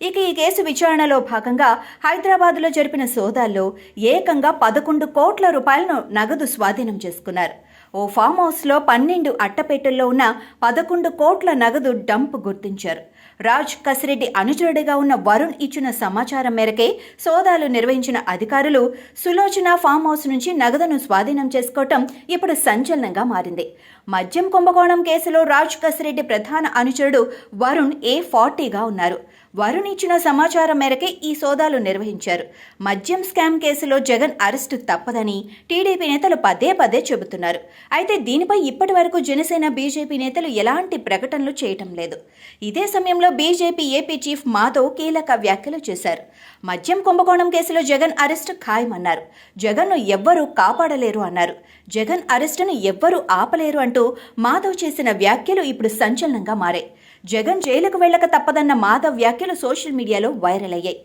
ఇక ఈ కేసు విచారణలో భాగంగా హైదరాబాద్లో జరిపిన సోదాల్లో ఏకంగా 11 కోట్ల రూపాయలను నగదు స్వాధీనం చేసుకున్నారు. ఓ ఫామ్ హౌస్లో 12 అట్టపెట్టెల్లో ఉన్న 11 కోట్ల నగదు డంప్ గుర్తించారు. రాజ్ కసిరెడ్డి అనుచరుడిగా ఉన్న వరుణ్ ఇచ్చిన సమాచారం మేరకే సోదాలు నిర్వహించిన అధికారులు సులోచన ఫామ్ హౌస్ నుంచి నగదును స్వాధీనం చేసుకోవటం ఇప్పుడు సంచలనంగా మారింది. మద్యం కుంభకోణం కేసులో రాజ్ కసిరెడ్డి ప్రధాన అనుచరుడు వరుణ్ A40గా ఉన్నారు. వరుణ్ ఇచ్చిన సమాచారం మేరకే ఈ సోదాలు నిర్వహించారు. మద్యం స్కామ్ కేసులో జగన్ అరెస్టు తప్పదని టీడీపీ నేతలు పదే పదే చెబుతున్నారు. అయితే దీనిపై ఇప్పటి వరకు జనసేన బీజేపీ నేతలు ఎలాంటి ప్రకటనలు చేయటం లేదు. ఇదే సమయంలో బీజేపీ ఏపీ చీఫ్ మాధవ్ కీలక వ్యాఖ్యలు చేశారు. మద్యం కుంభకోణం కేసులో జగన్ అరెస్టు ఖాయమన్నారు. జగన్ను ఎవ్వరూ కాపాడలేరు అన్నారు. జగన్ అరెస్టును ఎవ్వరూ ఆపలేరు అంటూ మాధవ్ చేసిన వ్యాఖ్యలు ఇప్పుడు సంచలనంగా మారాయి. జగన్ జైలుకు వెళ్లక తప్పదన్న మాధవ్ వ్యాఖ్యలు సోషల్ మీడియాలో వైరల్ అయ్యాయి.